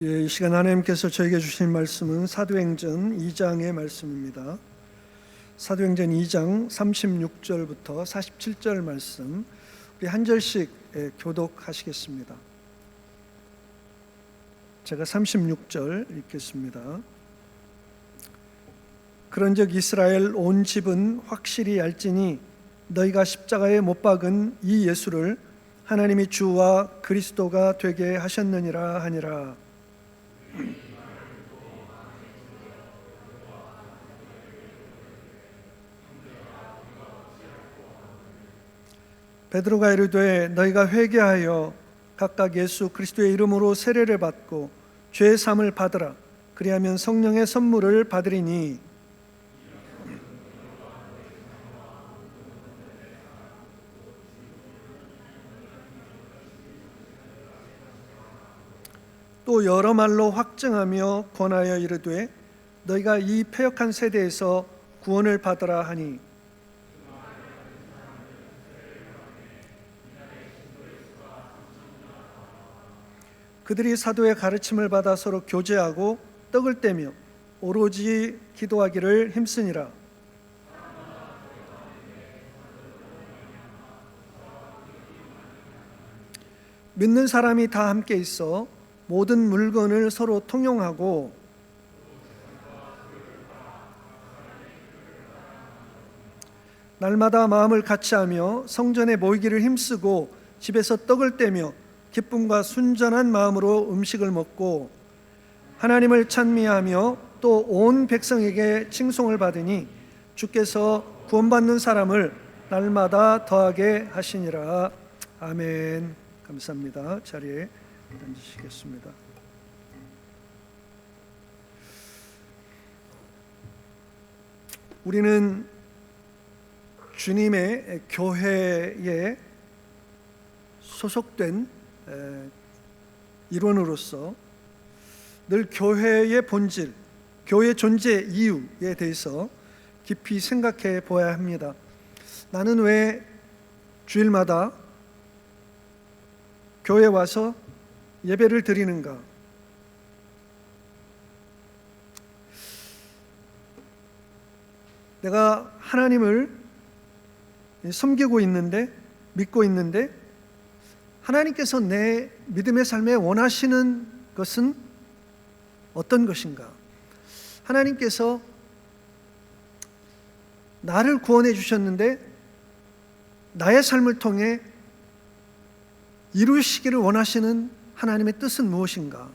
이 시간 하나님께서 저에게 주신 말씀은 사도행전 2장의 말씀입니다. 사도행전 2장 36절부터 47절 말씀 우리 한 절씩 교독하시겠습니다. 제가 36절 읽겠습니다. 그런즉 이스라엘 온 집은 확실히 알지니 너희가 십자가에 못 박은 이 예수를 하나님이 주와 그리스도가 되게 하셨느니라 하니라. 베드로가 이르되 너희가 회개하여 각각 예수 그리스도의 이름으로 세례를 받고 죄 사함을 받으라. 그리하면 성령의 선물을 받으리니 또 여러 말로 확증하며 권하여 이르되 너희가 이 패역한 세대에서 구원을 받으라 하니 그들이 사도의 가르침을 받아 서로 교제하고 떡을 떼며 오로지 기도하기를 힘쓰니라. 믿는 사람이 다 함께 있어 모든 물건을 서로 통용하고 날마다 마음을 같이하며 성전에 모이기를 힘쓰고 집에서 떡을 떼며 기쁨과 순전한 마음으로 음식을 먹고 하나님을 찬미하며 또 온 백성에게 칭송을 받으니 주께서 구원받는 사람을 날마다 더하게 하시니라. 아멘. 감사합니다. 자리에 앉으시겠습니다. 우리는 주님의 교회에 소속된 일원으로서 늘 교회의 본질, 교회 존재 이유에 대해서 깊이 생각해 보아야 합니다. 나는 왜 주일마다 교회에 와서 예배를 드리는가? 내가 하나님을 섬기고 있는데, 믿고 있는데 하나님께서 내 믿음의 삶에 원하시는 것은 어떤 것인가? 하나님께서 나를 구원해 주셨는데 나의 삶을 통해 이루시기를 원하시는 하나님의 뜻은 무엇인가?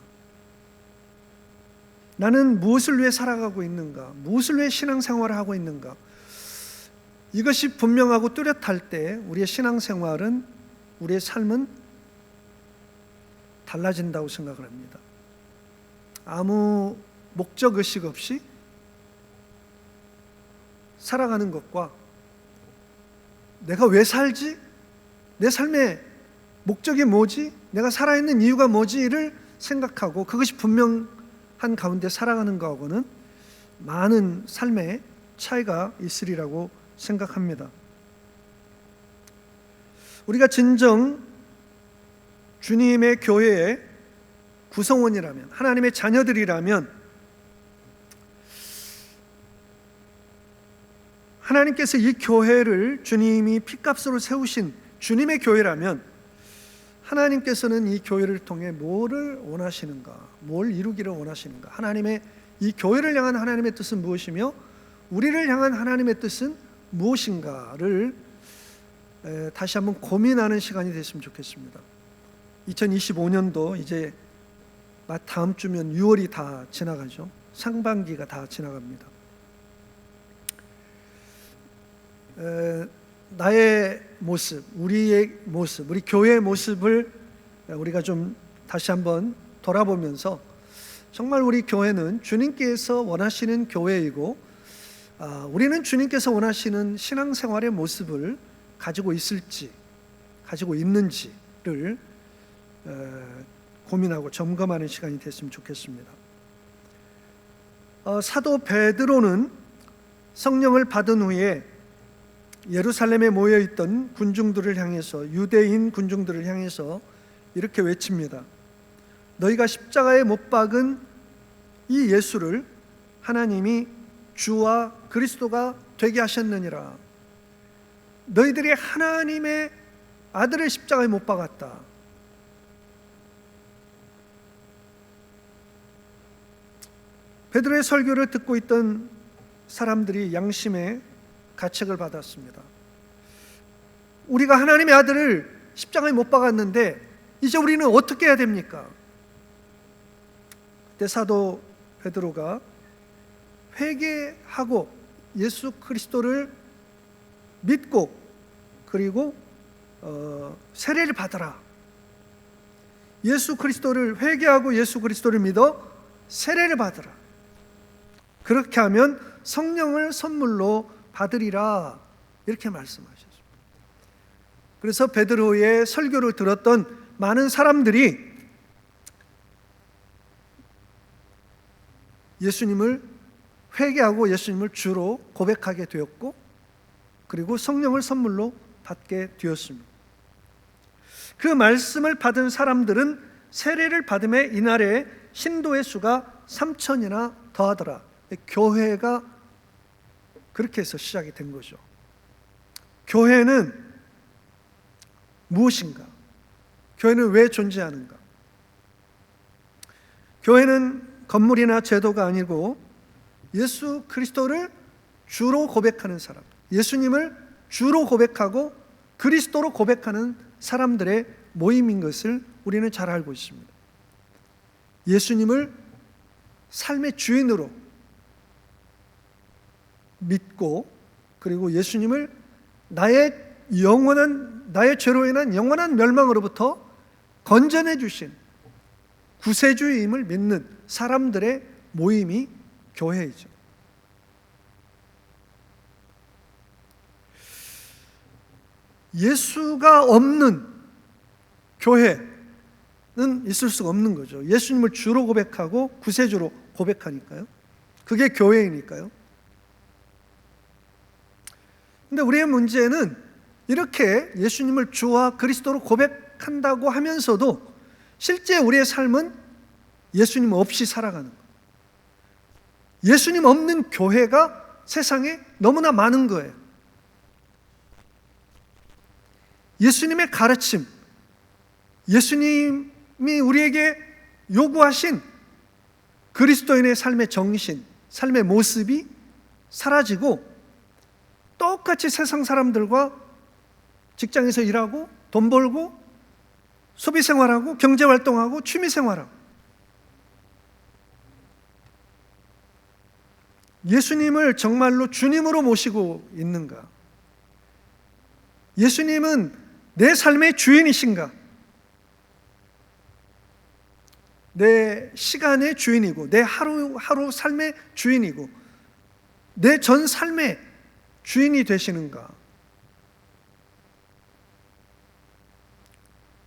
나는 무엇을 위해 살아가고 있는가? 무엇을 위해 신앙생활을 하고 있는가? 이것이 분명하고 뚜렷할 때 우리의 신앙생활은, 우리의 삶은 달라진다고 생각을 합니다. 아무 목적의식 없이 살아가는 것과 내가 왜 살지? 내 삶의 목적이 뭐지? 내가 살아있는 이유가 뭐지를 생각하고 그것이 분명한 가운데 살아가는 것하고는 많은 삶의 차이가 있으리라고 생각합니다. 우리가 진정 주님의 교회의 구성원이라면, 하나님의 자녀들이라면, 하나님께서 이 교회를 주님이 핏값으로 세우신 주님의 교회라면 하나님께서는 이 교회를 통해 뭐를 원하시는가? 뭘 이루기를 원하시는가? 하나님의 이 교회를 향한 하나님의 뜻은 무엇이며 우리를 향한 하나님의 뜻은 무엇인가를 다시 한번 고민하는 시간이 됐으면 좋겠습니다. 2025년도 이제 다음 주면 6월이 다 지나가죠. 상반기가 다 지나갑니다. 나의 모습, 우리의 모습, 우리 교회의 모습을 우리가 좀 다시 한번 돌아보면서 정말 우리 교회는 주님께서 원하시는 교회이고 우리는 주님께서 원하시는 신앙생활의 모습을 가지고 있을지, 가지고 있는지를 고민하고 점검하는 시간이 됐으면 좋겠습니다. 사도 베드로는 성령을 받은 후에 예루살렘에 모여있던 군중들을 향해서, 유대인 군중들을 향해서 이렇게 외칩니다. 너희가 십자가에 못 박은 이 예수를 하나님이 주와 그리스도가 되게 하셨느니라. 너희들이 하나님의 아들을 십자가에 못 박았다. 베드로의 설교를 듣고 있던 사람들이 양심의 가책을 받았습니다. 우리가 하나님의 아들을 십자가에 못 박았는데 이제 우리는 어떻게 해야 됩니까? 그때 사도 베드로가 회개하고 예수 그리스도를 믿고 그리고 세례를 받아라. 예수 그리스도를 회개하고 예수 그리스도를 믿어 세례를 받으라. 그렇게 하면 성령을 선물로 받으리라. 이렇게 말씀하셨습니다. 그래서 베드로의 설교를 들었던 많은 사람들이 예수님을 회개하고 예수님을 주로 고백하게 되었고 그리고 성령을 선물로 받게 되었습니다. 그 말씀을 받은 사람들은 세례를 받음에 이날에 신도의 수가 3,000이나 더하더라. 교회가 그렇게 해서 시작이 된 거죠. 교회는 무엇인가? 교회는 왜 존재하는가? 교회는 건물이나 제도가 아니고 예수 그리스도를 주로 고백하는 사람, 예수님을 주로 고백하고 그리스도로 고백하는 사람들의 모임인 것을 우리는 잘 알고 있습니다. 예수님을 삶의 주인으로 믿고 그리고 예수님을 나의 죄로 인한 영원한 멸망으로부터 건져내 주신 구세주임을 믿는 사람들의 모임이 교회이죠. 예수가 없는 교회는 있을 수가 없는 거죠. 예수님을 주로 고백하고 구세주로 고백하니까요. 그게 교회이니까요. 근데 우리의 문제는 이렇게 예수님을 주와 그리스도로 고백한다고 하면서도 실제 우리의 삶은 예수님 없이 살아가는 거예요. 예수님 없는 교회가 세상에 너무나 많은 거예요. 예수님의 가르침, 예수님이 우리에게 요구하신 그리스도인의 삶의 정신, 삶의 모습이 사라지고 똑같이 세상 사람들과 직장에서 일하고 돈 벌고 소비 생활하고 경제 활동하고 취미 생활하고 예수님을 정말로 주님으로 모시고 있는가? 예수님은 내 삶의 주인이신가? 내 시간의 주인이고 내 하루하루 삶의 주인이고 내 전 삶의 주인이 되시는가?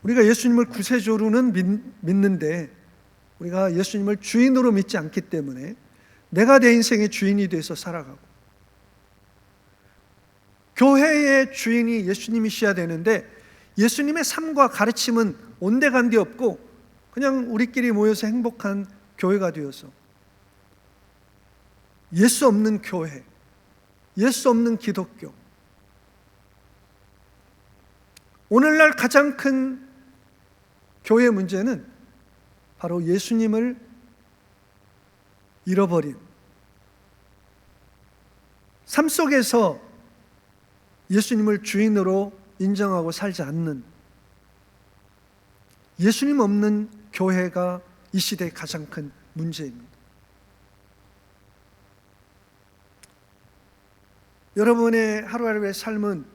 우리가 예수님을 구세주로는 믿는데 우리가 예수님을 주인으로 믿지 않기 때문에 내가 내 인생의 주인이 돼서 살아가고 교회의 주인이 예수님이셔야 되는데 예수님의 삶과 가르침은 온데간데 없고 그냥 우리끼리 모여서 행복한 교회가 되어서 예수 없는 교회, 예수 없는 기독교. 오늘날 가장 큰 교회의 문제는 바로 예수님을 잃어버린 삶 속에서 예수님을 주인으로 인정하고 살지 않는 예수님 없는 교회가 이 시대의 가장 큰 문제입니다. 여러분의 하루하루의 삶은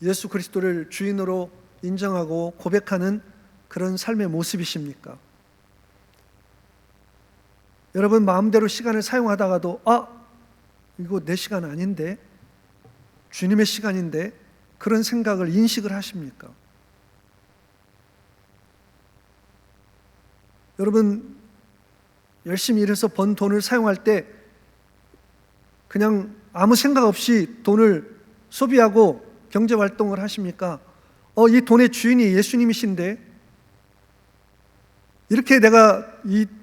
예수 그리스도를 주인으로 인정하고 고백하는 그런 삶의 모습이십니까? 여러분 마음대로 시간을 사용하다가도 이거 내 시간 아닌데 주님의 시간인데 그런 생각을 인식을 하십니까? 여러분 열심히 일해서 번 돈을 사용할 때 그냥 아무 생각 없이 돈을 소비하고 경제활동을 하십니까? 이 돈의 주인이 예수님이신데 이렇게 내가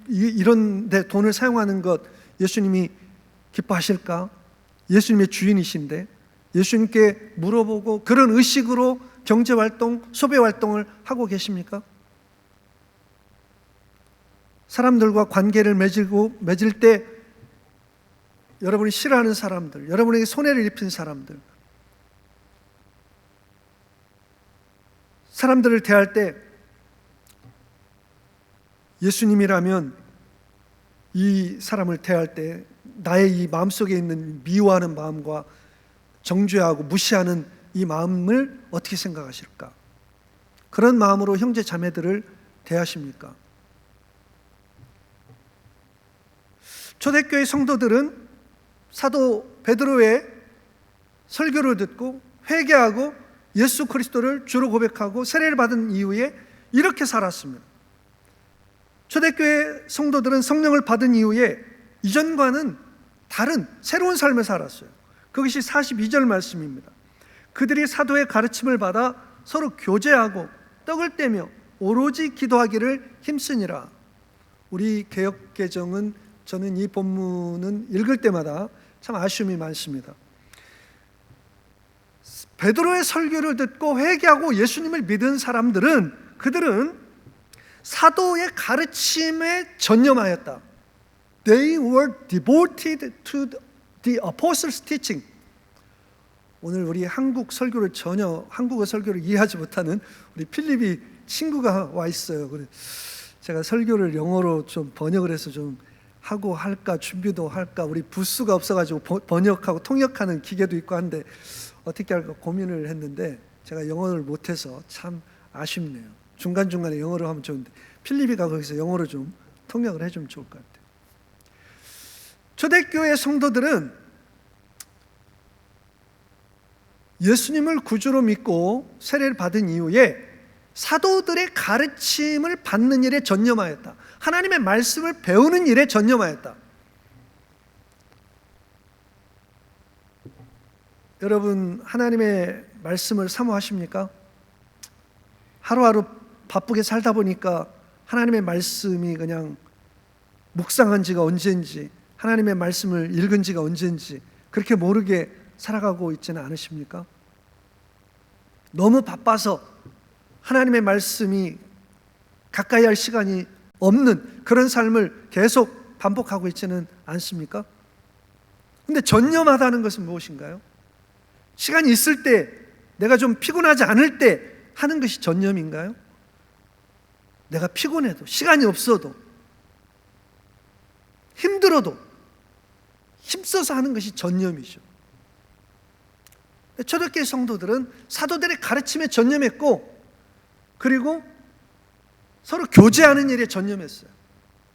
이런 데 돈을 사용하는 것 예수님이 기뻐하실까? 예수님의 주인이신데 예수님께 물어보고 그런 의식으로 경제활동, 소비활동을 하고 계십니까? 사람들과 관계를 맺을 때 여러분이 싫어하는 사람들, 여러분에게 손해를 입힌 사람들을 대할 때 예수님이라면 이 사람을 대할 때 나의 이 마음속에 있는 미워하는 마음과 정죄하고 무시하는 이 마음을 어떻게 생각하실까? 그런 마음으로 형제 자매들을 대하십니까? 초대교회 성도들은 사도 베드로의 설교를 듣고 회개하고 예수 그리스도를 주로 고백하고 세례를 받은 이후에 이렇게 살았습니다. 초대교회 성도들은 성령을 받은 이후에 이전과는 다른 새로운 삶을 살았어요. 그것이 42절 말씀입니다. 그들이 사도의 가르침을 받아 서로 교제하고 떡을 떼며 오로지 기도하기를 힘쓰니라. 우리 개역개정은 저는 이 본문은 읽을 때마다 참 아쉬움이 많습니다. 베드로의 설교를 듣고 회개하고 예수님을 믿은 사람들은 그들은 사도의 가르침에 전념하였다. They were devoted to the apostles' teaching. 오늘 우리 한국어 설교를 이해하지 못하는 우리 필립이 친구가 와 있어요. 그래서 제가 설교를 영어로 좀 번역을 해서 좀 하고 할까 준비도 할까, 우리 부스가 없어가지고 번역하고 통역하는 기계도 있고 한데 어떻게 할까 고민을 했는데 제가 영어를 못해서 참 아쉽네요. 중간중간에 영어로 하면 좋은데 필립이가 거기서 영어로 좀 통역을 해주면 좋을 것 같아요. 초대교회 성도들은 예수님을 구주로 믿고 세례를 받은 이후에 사도들의 가르침을 받는 일에 전념하였다. 하나님의 말씀을 배우는 일에 전념하였다. 여러분, 하나님의 말씀을 사모하십니까? 하루하루 바쁘게 살다 보니까 하나님의 말씀이 그냥 묵상한 지가 언제인지, 하나님의 말씀을 읽은 지가 언제인지 그렇게 모르게 살아가고 있지는 않으십니까? 너무 바빠서 하나님의 말씀이 가까이 할 시간이 없는 그런 삶을 계속 반복하고 있지는 않습니까? 근데 전념하다는 것은 무엇인가요? 시간이 있을 때, 내가 좀 피곤하지 않을 때 하는 것이 전념인가요? 내가 피곤해도, 시간이 없어도, 힘들어도 힘써서 하는 것이 전념이죠. 초대교회 성도들은 사도들의 가르침에 전념했고, 그리고 서로 교제하는 일에 전념했어요.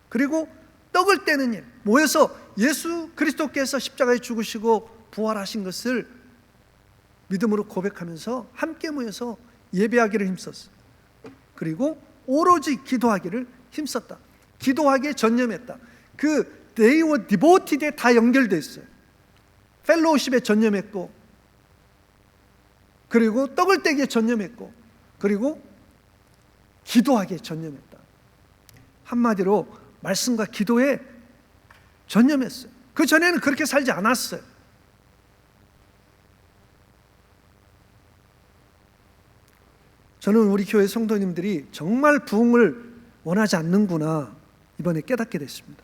그리고 떡을 떼는 일, 모여서 예수 그리스도께서 십자가에 죽으시고 부활하신 것을 믿음으로 고백하면서 함께 모여서 예배하기를 힘썼어요. 그리고 오로지 기도하기를 힘썼다. 기도하기에 전념했다. 그 they were devoted에 다 연결되어 있어요. 펠로우십에 전념했고, 그리고 떡을 떼기에 전념했고, 그리고 기도하기에 전념했다. 한마디로 말씀과 기도에 전념했어요. 그 전에는 그렇게 살지 않았어요. 저는 우리 교회 성도님들이 정말 부흥을 원하지 않는구나 이번에 깨닫게 됐습니다.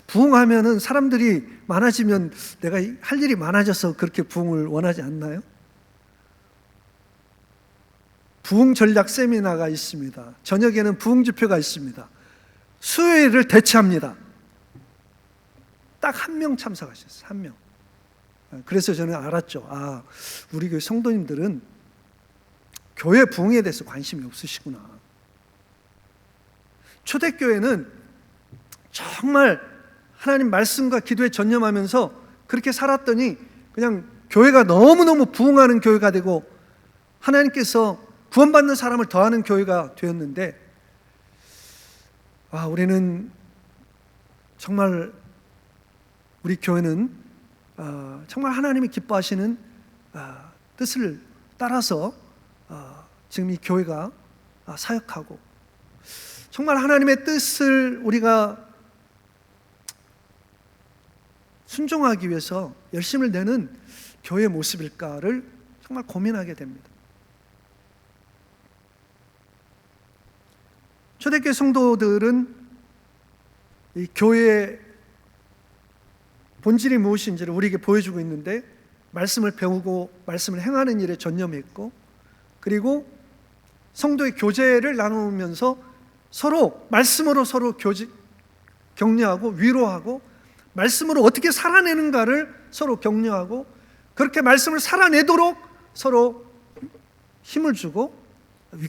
부흥하면은 사람들이 많아지면 내가 할 일이 많아져서 그렇게 부흥을 원하지 않나요? 부흥 전략 세미나가 있습니다. 저녁에는 부흥 집회가 있습니다. 수요일을 대체합니다. 딱 한 명 참석하셨어요. 한 명. 그래서 저는 알았죠. 아, 우리 교회 성도님들은 교회 부흥에 대해서 관심이 없으시구나. 초대교회는 정말 하나님 말씀과 기도에 전념하면서 그렇게 살았더니 그냥 교회가 너무너무 부흥하는 교회가 되고 하나님께서 구원받는 사람을 더하는 교회가 되었는데, 우리는 정말, 우리 교회는 정말 하나님이 기뻐하시는 뜻을 따라서 지금 이 교회가 사역하고 정말 하나님의 뜻을 우리가 순종하기 위해서 열심을 내는 교회의 모습일까를 정말 고민하게 됩니다. 초대교회 성도들은 이 교회의 본질이 무엇인지를 우리에게 보여주고 있는데, 말씀을 배우고 말씀을 행하는 일에 전념했고, 그리고 성도의 교제를 나누면서 서로 말씀으로 서로 격려하고 위로하고, 말씀으로 어떻게 살아내는가를 서로 격려하고, 그렇게 말씀을 살아내도록 서로 힘을 주고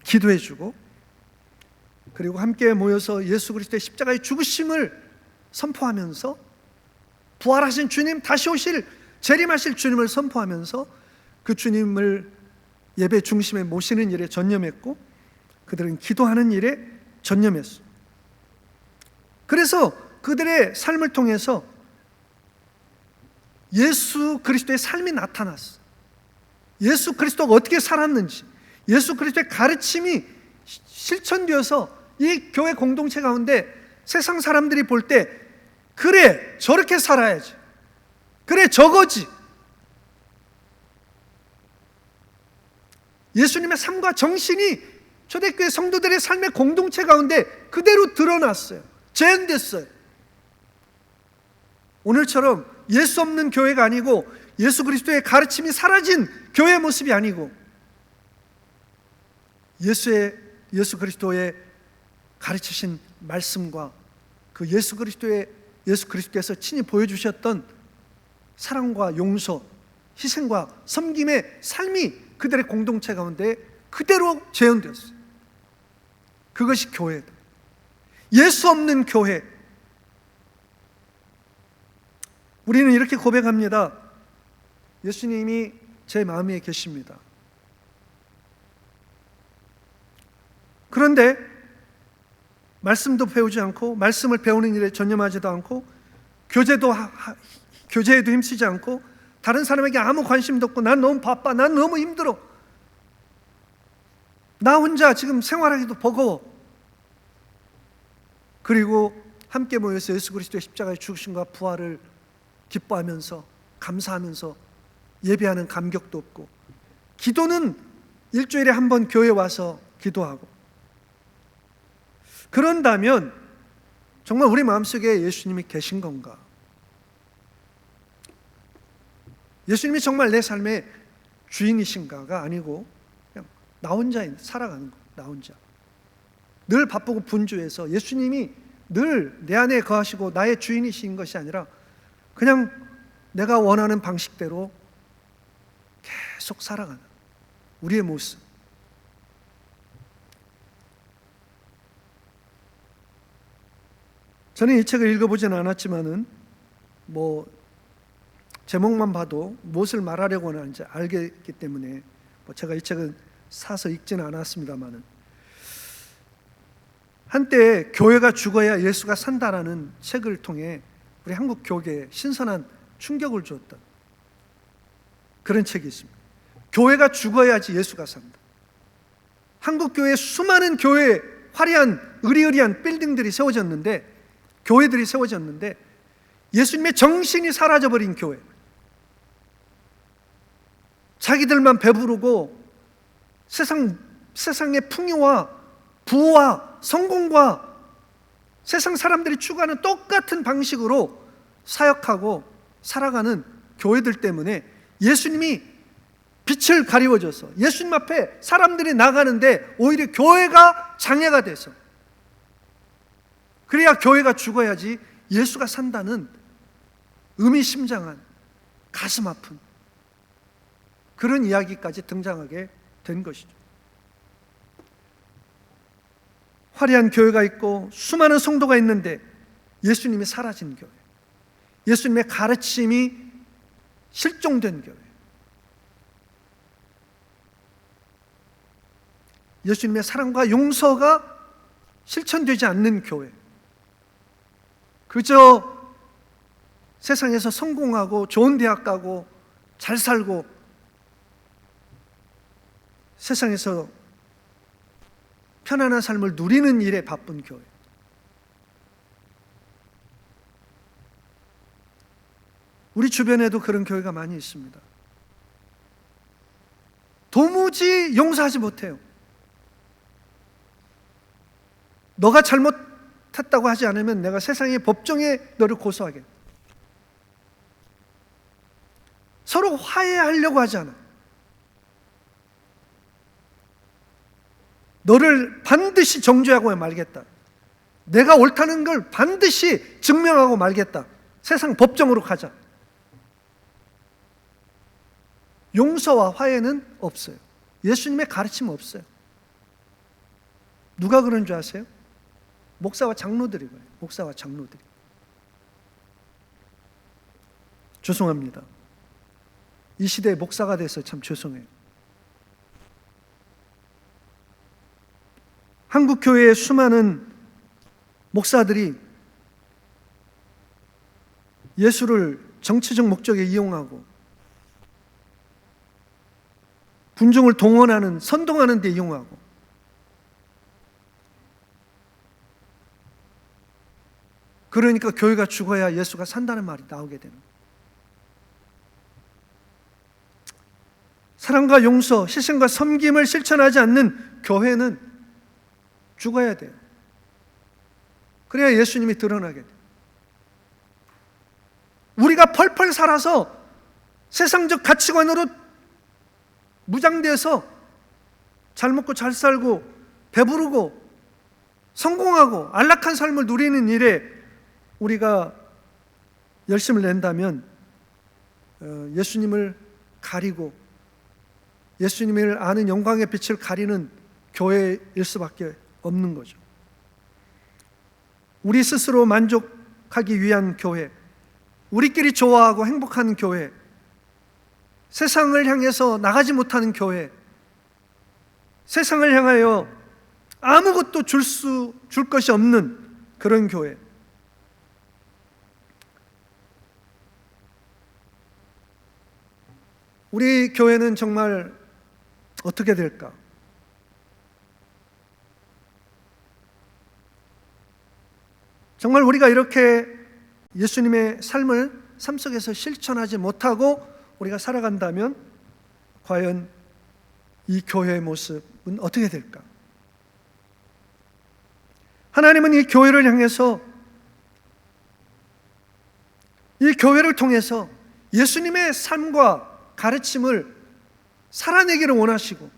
기도해 주고, 그리고 함께 모여서 예수 그리스도의 십자가의 죽으심을 선포하면서 부활하신 주님, 다시 오실 재림하실 주님을 선포하면서 그 주님을 예배 중심에 모시는 일에 전념했고, 그들은 기도하는 일에 전념했어. 그래서 그들의 삶을 통해서 예수 그리스도의 삶이 나타났어. 예수 그리스도가 어떻게 살았는지, 예수 그리스도의 가르침이 실천되어서 이 교회 공동체 가운데 세상 사람들이 볼 때, 그래 저렇게 살아야지, 그래 저거지, 예수님의 삶과 정신이 초대교회 성도들의 삶의 공동체 가운데 그대로 드러났어요. 재현됐어요. 오늘처럼 예수 없는 교회가 아니고, 예수 그리스도의 가르침이 사라진 교회의 모습이 아니고, 예수 그리스도의 가르치신 말씀과 그 예수 그리스도께서 친히 보여주셨던 사랑과 용서, 희생과 섬김의 삶이 그들의 공동체 가운데 그대로 재현되었어요. 그것이 교회다. 예수 없는 교회. 우리는 이렇게 고백합니다. 예수님이 제 마음에 계십니다. 그런데 말씀도 배우지 않고, 말씀을 배우는 일에 전념하지도 않고, 교제에도 힘쓰지 않고, 다른 사람에게 아무 관심도 없고, 난 너무 바빠, 난 너무 힘들어, 나 혼자 지금 생활하기도 버거워. 그리고 함께 모여서 예수 그리스도의 십자가의 죽으심과 부활을 기뻐하면서 감사하면서 예배하는 감격도 없고, 기도는 일주일에 한 번 교회 와서 기도하고, 그런다면 정말 우리 마음속에 예수님이 계신 건가? 예수님이 정말 내 삶의 주인이신가가 아니고, 그냥 나 혼자 살아가는 거, 나 혼자 늘 바쁘고 분주해서 예수님이 늘 내 안에 거하시고 나의 주인이신 것이 아니라, 그냥 내가 원하는 방식대로 계속 살아가는 우리의 모습. 저는 이 책을 읽어보진 않았지만은 제목만 봐도 무엇을 말하려고 하는지 알겠기 때문에 제가 이 책은 사서 읽지는 않았습니다만은, 한때 교회가 죽어야 예수가 산다라는 책을 통해 우리 한국 교계에 신선한 충격을 주었던 그런 책이 있습니다. 교회가 죽어야지 예수가 산다. 한국 교회에 수많은 교회, 화려한 으리으리한 빌딩들이 세워졌는데, 교회들이 세워졌는데, 예수님의 정신이 사라져버린 교회, 자기들만 배부르고 세상의 풍요와 부와 성공과 세상 사람들이 추구하는 똑같은 방식으로 사역하고 살아가는 교회들 때문에 예수님이 빛을 가리워줘서 예수님 앞에 사람들이 나가는데 오히려 교회가 장애가 돼서, 그래야 교회가 죽어야지 예수가 산다는 의미심장한 가슴 아픈 그런 이야기까지 등장하게 된 것이죠. 화려한 교회가 있고 수많은 성도가 있는데 예수님이 사라진 교회, 예수님의 가르침이 실종된 교회, 예수님의 사랑과 용서가 실천되지 않는 교회, 그저 세상에서 성공하고 좋은 대학 가고 잘 살고 세상에서 편안한 삶을 누리는 일에 바쁜 교회. 우리 주변에도 그런 교회가 많이 있습니다. 도무지 용서하지 못해요. 너가 잘못했다고 하지 않으면 내가 세상의 법정에 너를 고소하겠다. 서로 화해하려고 하지 않아. 너를 반드시 정죄하고 말겠다. 내가 옳다는 걸 반드시 증명하고 말겠다. 세상 법정으로 가자. 용서와 화해는 없어요. 예수님의 가르침은 없어요. 누가 그런 줄 아세요? 목사와 장로들이 그래요. 목사와 장로들이. 죄송합니다. 이 시대에 목사가 돼서 참 죄송해요. 한국 교회의 수많은 목사들이 예수를 정치적 목적에 이용하고 군중을 동원하는, 선동하는 데 이용하고 그러니까 교회가 죽어야 예수가 산다는 말이 나오게 되는 거예요. 사랑과 용서, 희생과 섬김을 실천하지 않는 교회는 죽어야 돼요. 그래야 예수님이 드러나게 돼요. 우리가 펄펄 살아서 세상적 가치관으로 무장돼서 잘 먹고 잘 살고 배부르고 성공하고 안락한 삶을 누리는 일에 우리가 열심을 낸다면 예수님을 가리고 예수님을 아는 영광의 빛을 가리는 교회일 수밖에 없는 거죠. 우리 스스로 만족하기 위한 교회, 우리끼리 좋아하고 행복한 교회, 세상을 향해서 나가지 못하는 교회, 세상을 향하여 아무것도 줄 것이 없는 그런 교회. 우리 교회는 정말 어떻게 될까? 정말 우리가 이렇게 예수님의 삶을 삶 속에서 실천하지 못하고 우리가 살아간다면 과연 이 교회의 모습은 어떻게 될까? 하나님은 이 교회를 향해서, 이 교회를 통해서 예수님의 삶과 가르침을 살아내기를 원하시고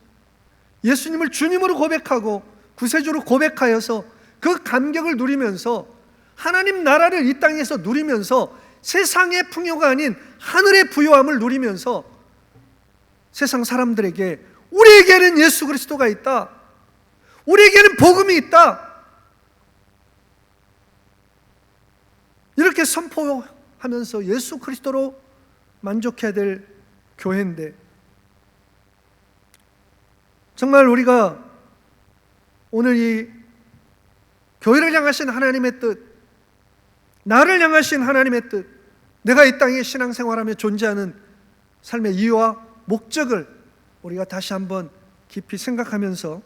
예수님을 주님으로 고백하고 구세주로 고백하여서 그 감격을 누리면서 하나님 나라를 이 땅에서 누리면서 세상의 풍요가 아닌 하늘의 부요함을 누리면서 세상 사람들에게 우리에게는 예수 그리스도가 있다, 우리에게는 복음이 있다, 이렇게 선포하면서 예수 그리스도로 만족해야 될 교회인데, 정말 우리가 오늘 이 교회를 향하신 하나님의 뜻, 나를 향하신 하나님의 뜻, 내가 이 땅에 신앙생활하며 존재하는 삶의 이유와 목적을 우리가 다시 한번 깊이 생각하면서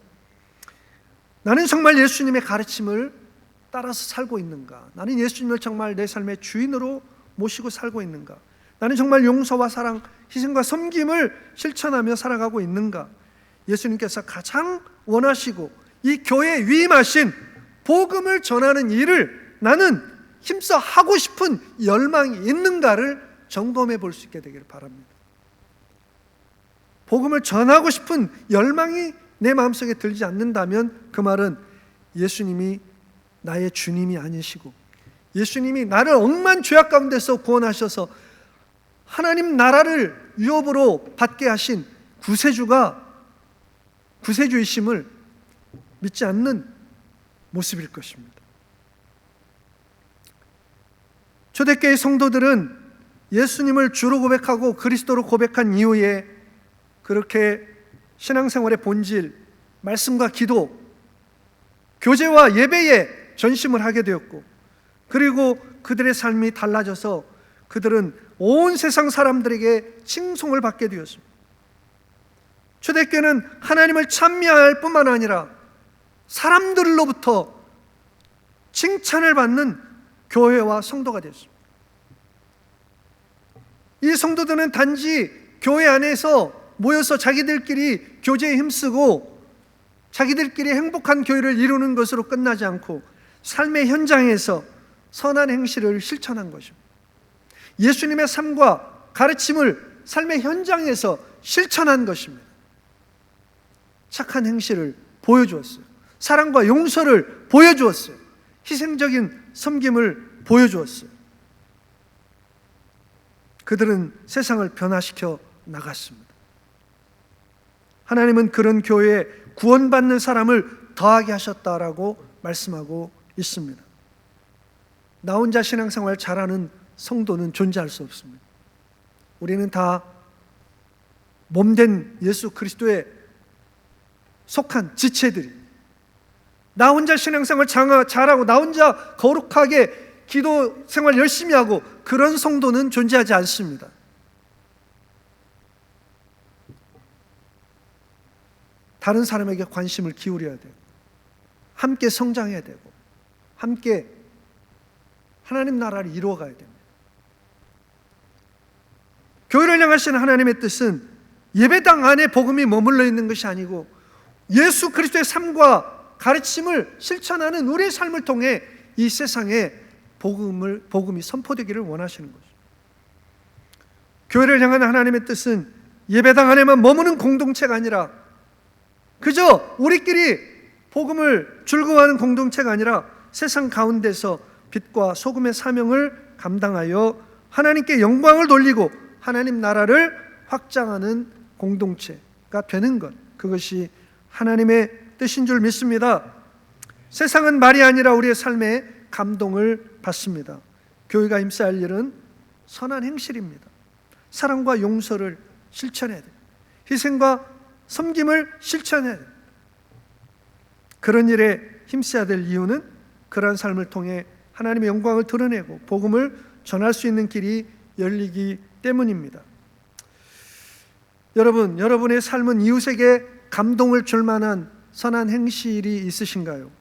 나는 정말 예수님의 가르침을 따라서 살고 있는가? 나는 예수님을 정말 내 삶의 주인으로 모시고 살고 있는가? 나는 정말 용서와 사랑, 희생과 섬김을 실천하며 살아가고 있는가? 예수님께서 가장 원하시고 이 교회에 위임하신 복음을 전하는 일을 나는 힘써 하고 싶은 열망이 있는가를 점검해 볼 수 있게 되기를 바랍니다. 복음을 전하고 싶은 열망이 내 마음속에 들지 않는다면 그 말은 예수님이 나의 주님이 아니시고 예수님이 나를 억만 죄악 가운데서 구원하셔서 하나님 나라를 유업으로 받게 하신 구세주이심을 믿지 않는 모습일 것입니다. 초대교회 성도들은 예수님을 주로 고백하고 그리스도로 고백한 이후에 그렇게 신앙생활의 본질, 말씀과 기도, 교제와 예배에 전심을 하게 되었고, 그리고 그들의 삶이 달라져서 그들은 온 세상 사람들에게 칭송을 받게 되었습니다. 초대교회는 하나님을 찬미할 뿐만 아니라 사람들로부터 칭찬을 받는 교회와 성도가 됐습니다. 이 성도들은 단지 교회 안에서 모여서 자기들끼리 교제에 힘쓰고 자기들끼리 행복한 교회를 이루는 것으로 끝나지 않고 삶의 현장에서 선한 행실을 실천한 것입니다. 예수님의 삶과 가르침을 삶의 현장에서 실천한 것입니다. 착한 행실을 보여주었어요. 사랑과 용서를 보여주었어요. 희생적인 섬김을 보여주었어요. 그들은 세상을 변화시켜 나갔습니다. 하나님은 그런 교회에 구원받는 사람을 더하게 하셨다라고 말씀하고 있습니다. 나 혼자 신앙생활 잘하는 성도는 존재할 수 없습니다. 우리는 다 몸된 예수 그리스도에 속한 지체들이, 나 혼자 신앙생활 잘하고 나 혼자 거룩하게 기도 생활 열심히 하고 그런 성도는 존재하지 않습니다. 다른 사람에게 관심을 기울여야 되고 함께 성장해야 되고 함께 하나님 나라를 이루어가야 됩니다. 교회를 향하시는 하나님의 뜻은 예배당 안에 복음이 머물러 있는 것이 아니고 예수 그리스도의 삶과 가르침을 실천하는 우리의 삶을 통해 이 세상에 복음이 선포되기를 원하시는 것입니다. 교회를 향한 하나님의 뜻은 예배당 안에만 머무는 공동체가 아니라 그저 우리끼리 복음을 즐거워하는 공동체가 아니라 세상 가운데서 빛과 소금의 사명을 감당하여 하나님께 영광을 돌리고 하나님 나라를 확장하는 공동체가 되는 것, 그것이 하나님의 뜻인 줄 믿습니다. 세상은 말이 아니라 우리의 삶에 감동을 받습니다. 교회가 힘써야 할 일은 선한 행실입니다. 사랑과 용서를 실천해야 돼요. 희생과 섬김을 실천해야 돼요. 그런 일에 힘써야 될 이유는 그러한 삶을 통해 하나님의 영광을 드러내고 복음을 전할 수 있는 길이 열리기 때문입니다. 여러분, 여러분의 삶은 이웃에게 감동을 줄 만한 선한 행실이 있으신가요?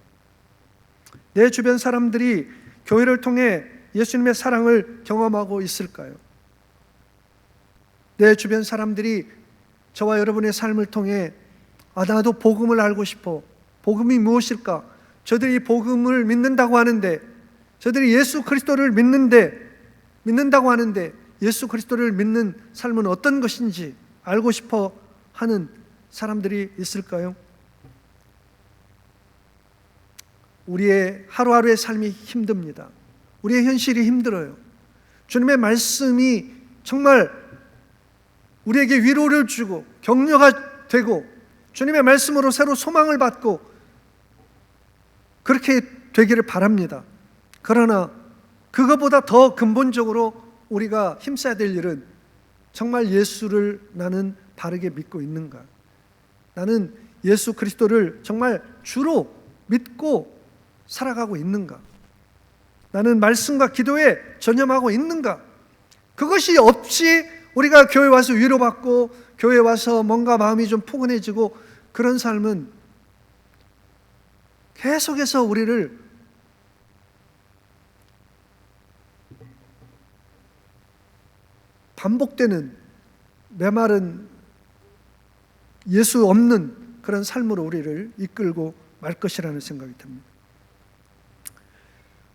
내 주변 사람들이 교회를 통해 예수님의 사랑을 경험하고 있을까요? 내 주변 사람들이 저와 여러분의 삶을 통해 나도 복음을 알고 싶어. 복음이 무엇일까? 저들이 복음을 믿는다고 하는데, 저들이 예수 그리스도를 믿는다고 하는데 예수 그리스도를 믿는 삶은 어떤 것인지 알고 싶어 하는 사람들이 있을까요? 우리의 하루하루의 삶이 힘듭니다. 우리의 현실이 힘들어요. 주님의 말씀이 정말 우리에게 위로를 주고 격려가 되고 주님의 말씀으로 새로 소망을 받고 그렇게 되기를 바랍니다. 그러나 그것보다 더 근본적으로 우리가 힘써야 될 일은 정말 예수를 나는 바르게 믿고 있는가? 나는 예수 그리스도를 정말 주로 믿고 살아가고 있는가? 나는 말씀과 기도에 전념하고 있는가? 그것이 없이 우리가 교회 와서 위로받고 교회 와서 뭔가 마음이 좀 포근해지고 그런 삶은 계속해서 우리를 반복되는 메마른 예수 없는 그런 삶으로 우리를 이끌고 말 것이라는 생각이 듭니다.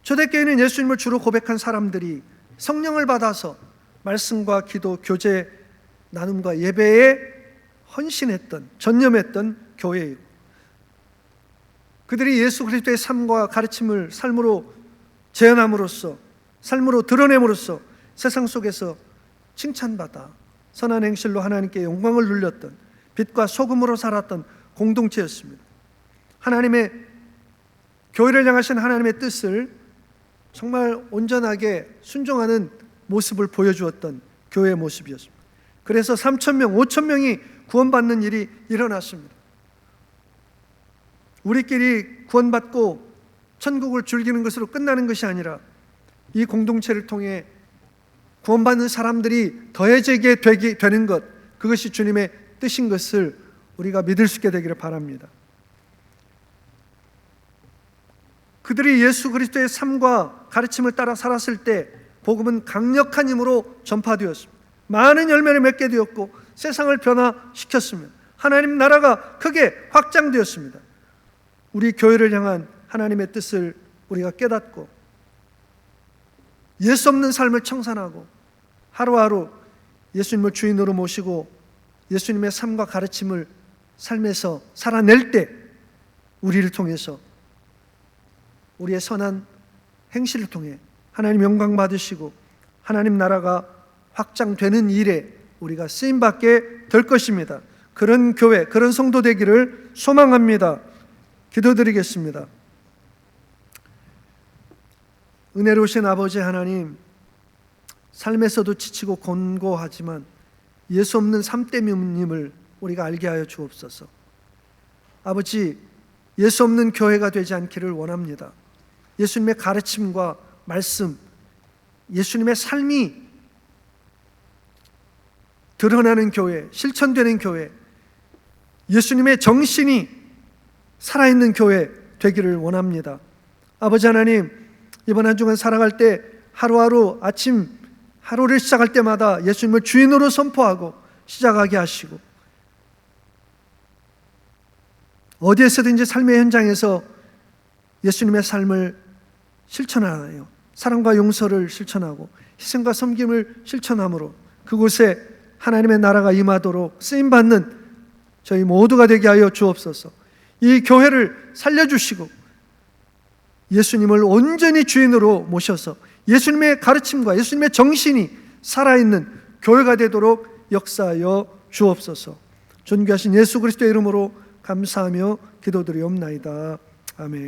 초대교회는 예수님을 주로 고백한 사람들이 성령을 받아서 말씀과 기도, 교제, 나눔과 예배에 헌신했던, 전념했던 교회이고 그들이 예수 그리스도의 삶과 가르침을 삶으로 재현함으로써, 삶으로 드러냄으로써 세상 속에서 칭찬받아 선한 행실로 하나님께 영광을 눌렸던 빛과 소금으로 살았던 공동체였습니다. 하나님의 교회를 향하신 하나님의 뜻을 정말 온전하게 순종하는 모습을 보여주었던 교회의 모습이었습니다. 그래서 3,000명, 5,000명이 구원받는 일이 일어났습니다. 우리끼리 구원받고 천국을 즐기는 것으로 끝나는 것이 아니라 이 공동체를 통해 구원받는 사람들이 더해지게 되는 것, 그것이 주님의 뜻인 것을 우리가 믿을 수 있게 되기를 바랍니다. 그들이 예수 그리스도의 삶과 가르침을 따라 살았을 때 복음은 강력한 힘으로 전파되었습니다. 많은 열매를 맺게 되었고 세상을 변화시켰습니다. 하나님 나라가 크게 확장되었습니다. 우리 교회를 향한 하나님의 뜻을 우리가 깨닫고 예수 없는 삶을 청산하고 하루하루 예수님을 주인으로 모시고 예수님의 삶과 가르침을 삶에서 살아낼 때 우리를 통해서 우리의 선한 행실을 통해 하나님 영광 받으시고 하나님 나라가 확장되는 일에 우리가 쓰임받게 될 것입니다. 그런 교회, 그런 성도 되기를 소망합니다. 기도드리겠습니다. 은혜로우신 아버지 하나님, 삶에서도 지치고 곤고하지만 예수 없는 삶 때문임을 우리가 알게 하여 주옵소서. 아버지, 예수 없는 교회가 되지 않기를 원합니다. 예수님의 가르침과 말씀, 예수님의 삶이 드러나는 교회, 실천되는 교회, 예수님의 정신이 살아있는 교회 되기를 원합니다. 아버지 하나님, 이번 한 주간 살아갈 때 하루하루 아침 하루를 시작할 때마다 예수님을 주인으로 선포하고 시작하게 하시고 어디에서든지 삶의 현장에서 예수님의 삶을 실천하여 사랑과 용서를 실천하고 희생과 섬김을 실천함으로 그곳에 하나님의 나라가 임하도록 쓰임받는 저희 모두가 되게 하여 주옵소서. 이 교회를 살려주시고 예수님을 온전히 주인으로 모셔서 예수님의 가르침과 예수님의 정신이 살아있는 교회가 되도록 역사하여 주옵소서. 존귀하신 예수 그리스도의 이름으로 감사하며 기도드리옵나이다. 아멘.